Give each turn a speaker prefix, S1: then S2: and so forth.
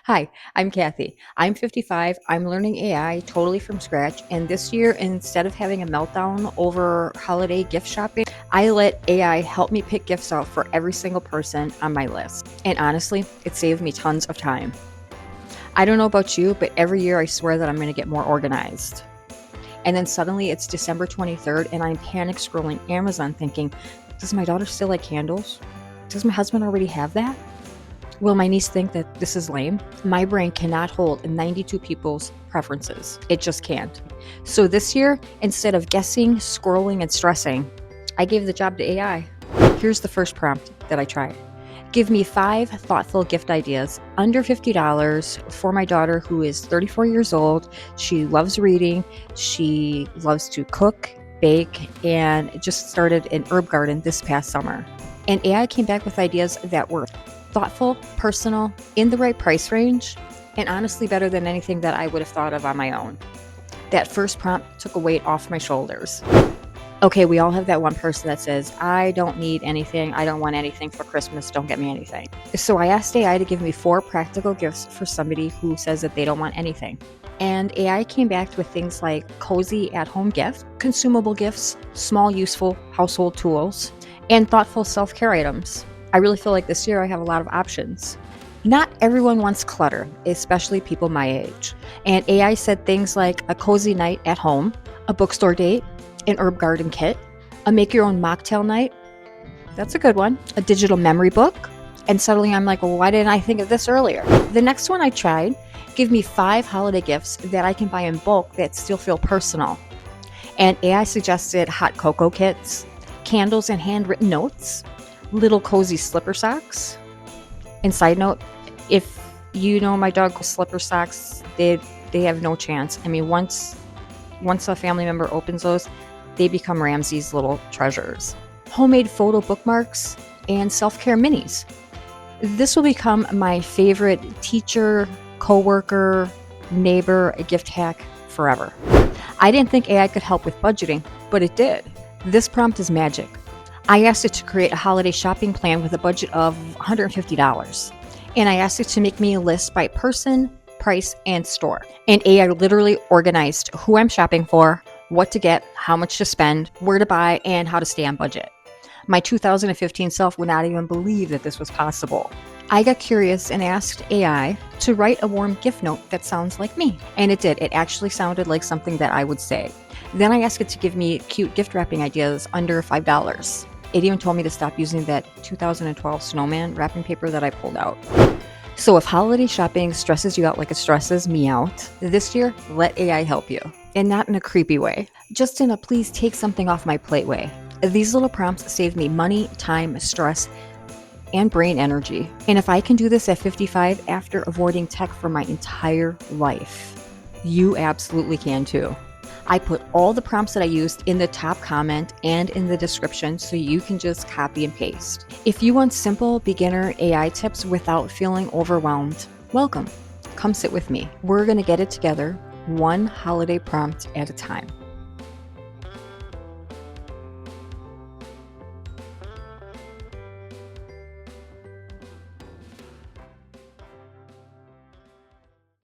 S1: Hi, I'm Kathy. I'm 55. I'm learning AI totally from scratch. And this year, instead of having a meltdown over holiday gift shopping, I let AI help me pick gifts out for every single person on my list. And honestly, it saved me tons of time. I don't know about you, but every year I swear that I'm going to get more organized. And then suddenly it's December 23rd, and I'm panic scrolling Amazon thinking, does my daughter still like candles? Does my husband already have that? Will my niece think that this is lame? My brain cannot hold 92 people's preferences. It just can't. So this year, instead of guessing, scrolling, and stressing, I gave the job to AI. Here's the first prompt that I tried. Give me 5 thoughtful gift ideas under $50 for my daughter who is 34 years old. She loves reading. She loves to cook, bake, and just started an herb garden this past summer. And AI came back with ideas that were thoughtful, personal, in the right price range, and honestly better than anything that I would have thought of on my own. That first prompt took a weight off my shoulders. Okay, we all have that one person that says, I don't need anything, I don't want anything for Christmas, don't get me anything. So I asked AI to give me 4 practical gifts for somebody who says that they don't want anything. And AI came back with things like cozy at-home gifts, consumable gifts, small useful household tools, and thoughtful self-care items. I really feel like this year I have a lot of options. Not everyone wants clutter, especially people my age. And AI said things like a cozy night at home, a bookstore date, an herb garden kit, a make your own mocktail night. That's a good one. A digital memory book. And suddenly I'm like, well, why didn't I think of this earlier? The next one I tried, give me 5 holiday gifts that I can buy in bulk that still feel personal. And AI suggested hot cocoa kits, candles and handwritten notes, little cozy slipper socks. And side note, if you know my dog slipper socks, they have no chance. I mean, once a family member opens those, they become Ramsey's little treasures. Homemade photo bookmarks and self-care minis. This will become my favorite teacher, coworker, neighbor gift hack forever. I didn't think AI could help with budgeting, but it did. This prompt is magic. I asked it to create a holiday shopping plan with a budget of $150. And I asked it to make me a list by person, price, and store. And AI literally organized who I'm shopping for, what to get, how much to spend, where to buy, and how to stay on budget. My 2015 self would not even believe that this was possible. I got curious and asked AI to write a warm gift note that sounds like me. And it did. It actually sounded like something that I would say. Then I asked it to give me cute gift wrapping ideas under $5. It even told me to stop using that 2012 snowman wrapping paper that I pulled out. So if holiday shopping stresses you out like it stresses me out, this year, let AI help you. And not in a creepy way, just in a please take something off my plate way. These little prompts save me money, time, stress, and brain energy. And if I can do this at 55 after avoiding tech for my entire life, you absolutely can too. I put all the prompts that I used in the top comment and in the description so you can just copy and paste. If you want simple beginner AI tips without feeling overwhelmed, welcome. Come sit with me. We're going to get it together, one holiday prompt at a time.